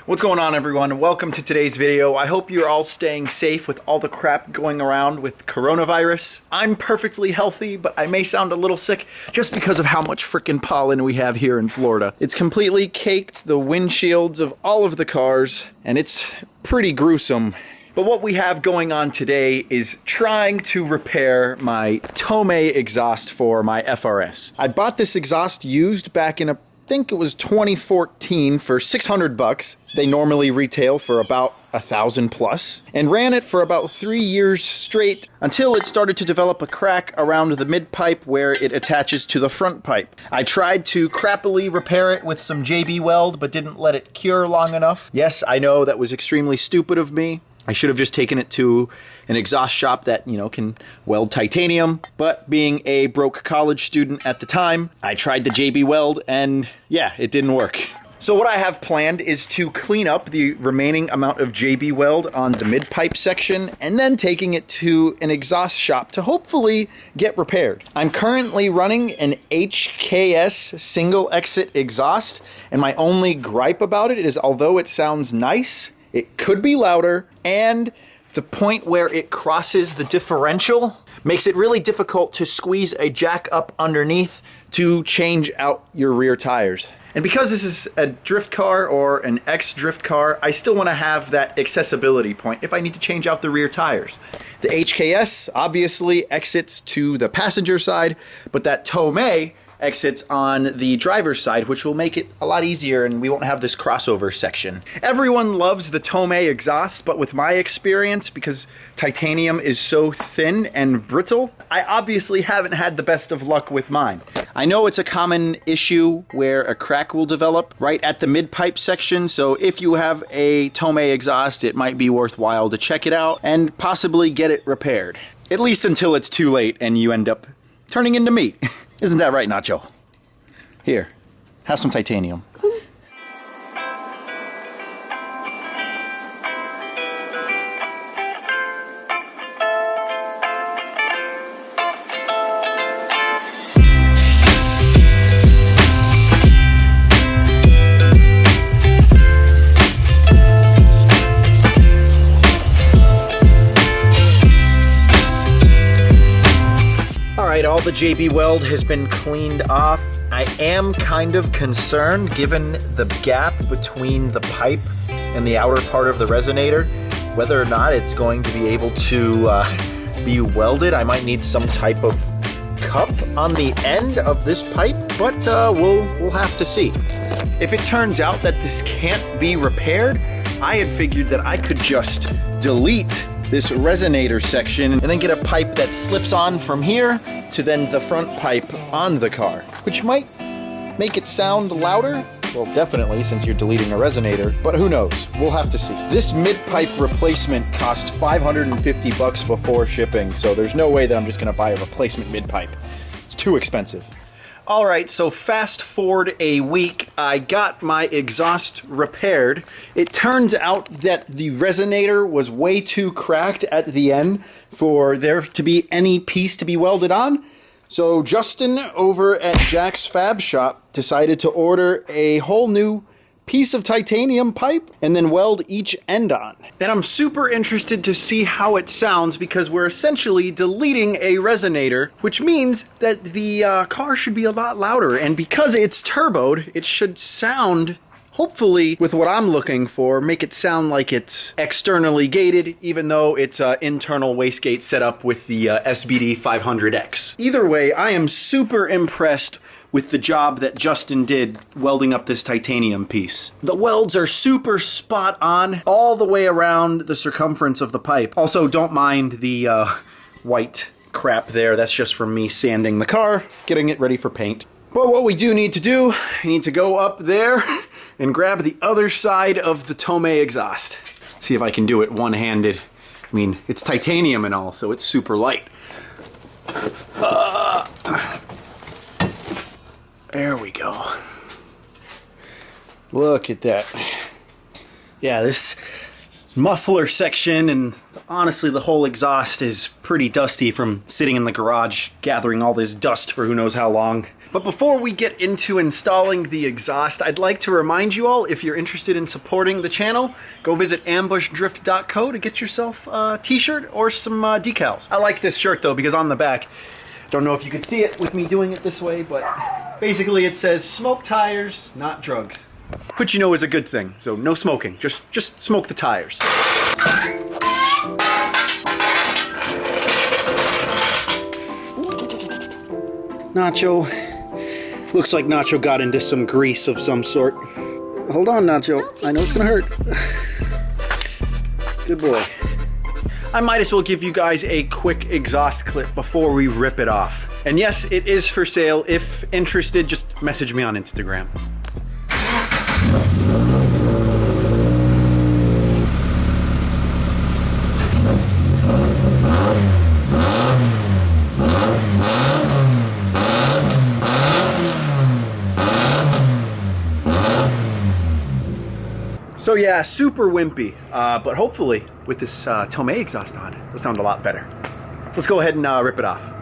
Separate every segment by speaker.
Speaker 1: What's going on, everyone? Welcome to today's video. I hope you're all staying safe with all the crap going around with coronavirus. I'm perfectly healthy, but I may sound a little sick just because of how much freaking pollen we have here in Florida. It's completely caked the windshields of all of the cars, and it's pretty gruesome. But what we have going on today is trying to repair my Tomei exhaust for my FRS. I bought this exhaust used back in I think it was 2014 for 600 bucks. They normally retail for about 1,000 plus, and ran it for about 3 years straight until it started to develop a crack around the mid pipe where it attaches to the front pipe. I tried to crappily repair it with some JB Weld, but didn't let it cure long enough. Yes, I know that was extremely stupid of me. I should have just taken it to an exhaust shop that, can weld titanium. But being a broke college student at the time, I tried the JB Weld and yeah, it didn't work. So what I have planned is to clean up the remaining amount of JB Weld on the mid-pipe section and then taking it to an exhaust shop to hopefully get repaired. I'm currently running an HKS single exit exhaust, and my only gripe about it is although it sounds nice, it could be louder, and the point where it crosses the differential makes it really difficult to squeeze a jack up underneath to change out your rear tires. And because this is a drift car or an ex-drift car, I still want to have that accessibility point if I need to change out the rear tires. The HKS obviously exits to the passenger side, but that Tomei exits on the driver's side, which will make it a lot easier and we won't have this crossover section. Everyone loves the Tomei exhaust, but with my experience, because titanium is so thin and brittle, I obviously haven't had the best of luck with mine. I know it's a common issue where a crack will develop right at the mid-pipe section, so if you have a Tomei exhaust, it might be worthwhile to check it out and possibly get it repaired. At least until it's too late and you end up turning into meat. Isn't that right, Nacho? Here, have some titanium. All the JB Weld has been cleaned off. I am kind of concerned, given the gap between the pipe and the outer part of the resonator, whether or not it's going to be able to be welded. I might need some type of cup on the end of this pipe, but we'll have to see. If it turns out that this can't be repaired, I had figured that I could just delete this resonator section and then get a pipe that slips on from here to then the front pipe on the car, which might make it sound louder. Well, definitely, since you're deleting a resonator, but who knows? We'll have to see. This mid-pipe replacement costs 550 bucks before shipping, so there's no way that I'm just gonna buy a replacement mid-pipe. It's too expensive. All right, so fast forward a week, I got my exhaust repaired. It turns out that the resonator was way too cracked at the end for there to be any piece to be welded on. So Justin over at Jax Fab Shop decided to order a whole new piece of titanium pipe and then weld each end on. And I'm super interested to see how it sounds because we're essentially deleting a resonator, which means that the car should be a lot louder. And because it's turboed, it should sound, hopefully with what I'm looking for, make it sound like it's externally gated, even though it's an internal wastegate setup with the SBD 500X. Either way, I am super impressed with the job that Justin did welding up this titanium piece. The welds are super spot on all the way around the circumference of the pipe. Also, don't mind the white crap there. That's just from me sanding the car, getting it ready for paint. But what we do need to do, we need to go up there and grab the other side of the Tomei exhaust. See if I can do it one-handed. I mean, it's titanium and all, so it's super light. There we go. Look at that. Yeah, this muffler section, and honestly the whole exhaust is pretty dusty from sitting in the garage gathering all this dust for who knows how long. But before we get into installing the exhaust, I'd like to remind you all, if you're interested in supporting the channel, go visit ambushdrift.co to get yourself a t-shirt or some decals. I like this shirt though because on the back, don't know if you can see it with me doing it this way, but basically it says smoke tires, not drugs. Which you know is a good thing, so no smoking, just smoke the tires. Nacho. Looks like Nacho got into some grease of some sort. Hold on, Nacho. I know it's gonna hurt. Good boy. I might as well give you guys a quick exhaust clip before we rip it off. And yes, it is for sale. If interested, just message me on Instagram. So yeah, super wimpy, but hopefully with this Tomei exhaust on, it'll sound a lot better. So let's go ahead and rip it off.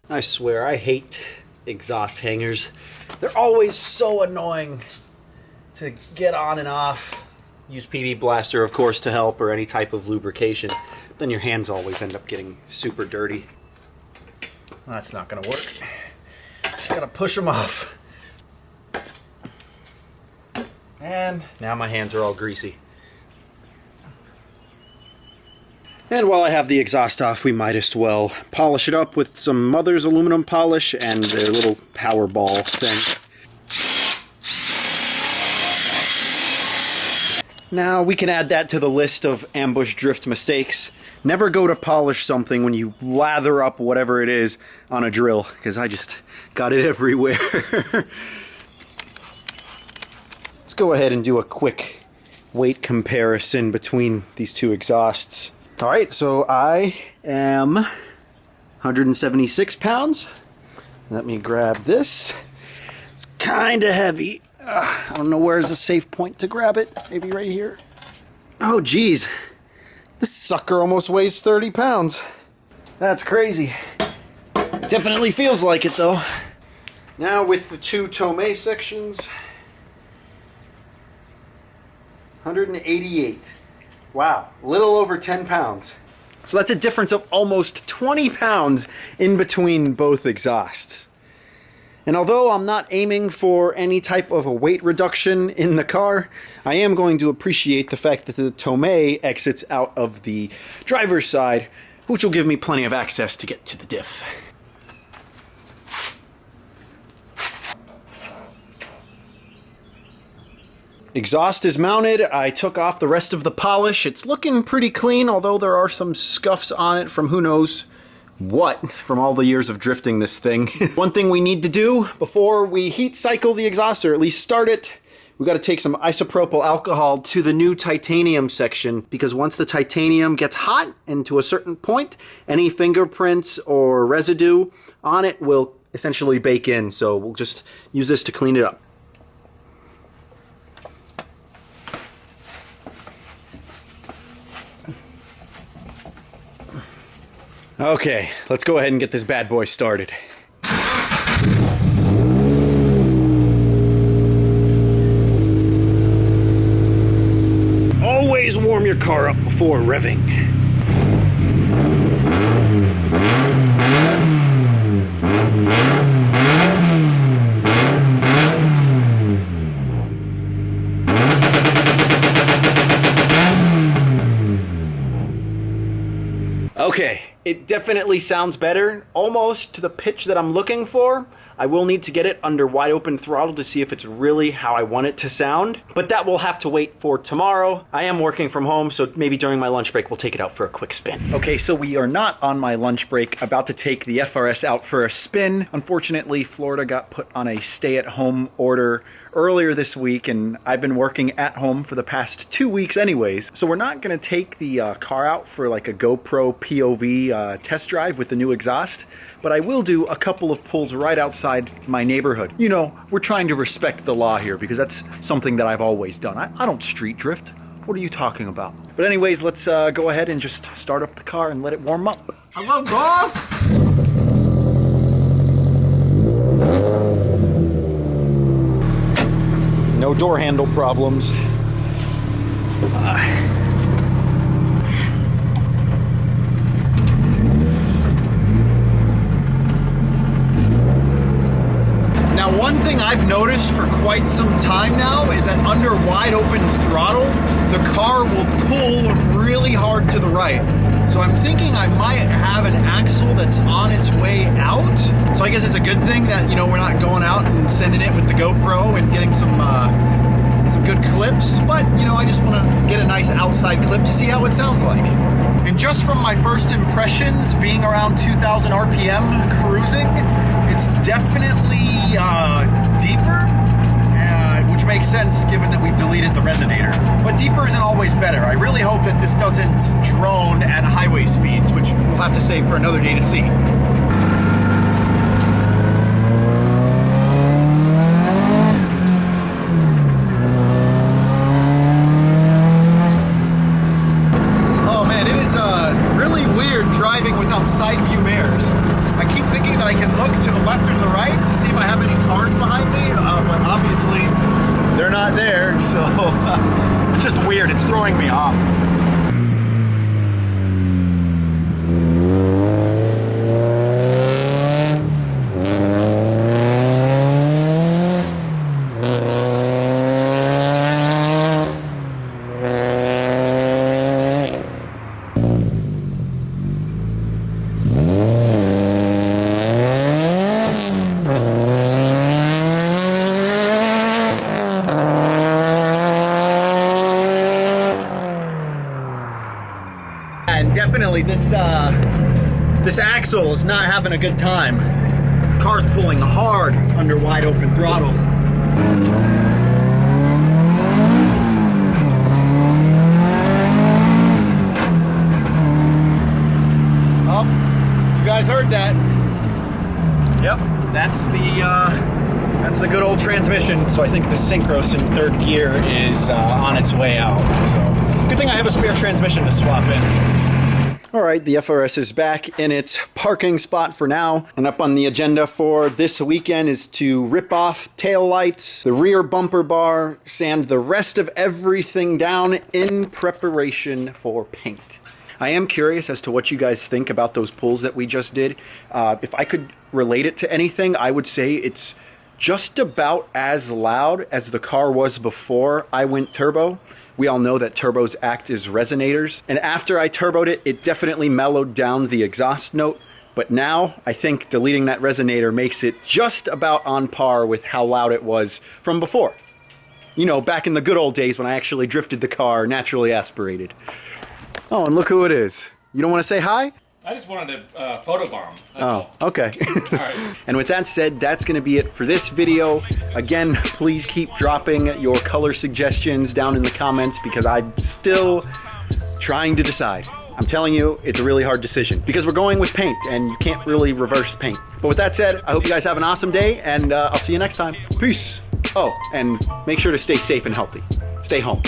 Speaker 1: I swear, I hate exhaust hangers. They're always so annoying to get on and off. Use PB Blaster, of course, to help, or any type of lubrication. Then your hands always end up getting super dirty. That's not gonna work. Just gotta push them off. And now my hands are all greasy. And while I have the exhaust off, we might as well polish it up with some Mother's aluminum polish and their little power ball thing. Now we can add that to the list of ambush drift mistakes. Never go to polish something when you lather up whatever it is on a drill, because I just got it everywhere. Let's go ahead and do a quick weight comparison between these two exhausts. All right, so I am 176 pounds. Let me grab this. It's kind of heavy. I don't know where's a safe point to grab it. Maybe right here. Oh, geez. This sucker almost weighs 30 pounds. That's crazy. Definitely feels like it, though. Now with the two Tomei sections. 188. Wow, a little over 10 pounds. So that's a difference of almost 20 pounds in between both exhausts. And although I'm not aiming for any type of a weight reduction in the car, I am going to appreciate the fact that the Tomei exits out of the driver's side, which will give me plenty of access to get to the diff. Exhaust is mounted. I took off the rest of the polish. It's looking pretty clean, although there are some scuffs on it from who knows what from all the years of drifting this thing. One thing we need to do before we heat cycle the exhaust, or at least start it, we got to take some isopropyl alcohol to the new titanium section, because once the titanium gets hot and to a certain point, any fingerprints or residue on it will essentially bake in. So we'll just use this to clean it up. Okay, let's go ahead and get this bad boy started. Always warm your car up before revving. Okay, it definitely sounds better, almost to the pitch that I'm looking for. I will need to get it under wide open throttle to see if it's really how I want it to sound, but that will have to wait for tomorrow. I am working from home, so maybe during my lunch break we'll take it out for a quick spin. Okay, so we are not on my lunch break, about to take the FRS out for a spin. Unfortunately, Florida got put on a stay-at-home order earlier this week, and I've been working at home for the past 2 weeks anyways, so we're not going to take the car out for like a GoPro POV test drive with the new exhaust, but I will do a couple of pulls right outside my neighborhood. You know, we're trying to respect the law here because that's something that I've always done. I don't street drift. What are you talking about? But anyways, let's go ahead and just start up the car and let it warm up. Hello, dog! No door handle problems. Now, one thing I've noticed for quite some time now is that under wide open throttle, the car will pull really hard to the right. So I'm thinking I might have an axle that's on its way out. So I guess it's a good thing that, you know, we're not going out and sending it with the GoPro and getting some good clips. But, you know, I just want to get a nice outside clip to see how it sounds like. And just from my first impressions, being around 2,000 RPM cruising, it's definitely deeper, which makes sense given that we've deleted the resonator. But deeper isn't always better. I really hope that this doesn't drone at highway speeds, which we'll have to save for another day to see. Oh man, it is really weird driving without side view mirrors. I keep thinking that I can look to the left or to the right to see if I have any cars behind me, but obviously they're not there, so it's just weird. It's throwing me off. And definitely this axle is not having a good time. Car's pulling hard under wide open throttle. Oh, you guys heard that. Yep, that's the good old transmission. So I think the Synchros in third gear is on its way out. So good thing I have a spare transmission to swap in. All right, the FRS is back in its parking spot for now, and up on the agenda for this weekend is to rip off tail lights, the rear bumper bar, sand the rest of everything down in preparation for paint. I am curious as to what you guys think about those pulls that we just did. If I could relate it to anything, I would say it's just about as loud as the car was before I went turbo. We all know that turbos act as resonators. And after I turboed it, it definitely mellowed down the exhaust note. But now I think deleting that resonator makes it just about on par with how loud it was from before. You know, back in the good old days when I actually drifted the car naturally aspirated. Oh, and look who it is. You don't want to say hi?
Speaker 2: I just wanted to photobomb.
Speaker 1: Oh, okay.
Speaker 2: All right.
Speaker 1: And with that said, that's going to be it for this video. Again, please keep dropping your color suggestions down in the comments because I'm still trying to decide. I'm telling you, it's a really hard decision because we're going with paint and you can't really reverse paint. But with that said, I hope you guys have an awesome day and I'll see you next time. Peace. Oh, and make sure to stay safe and healthy. Stay home.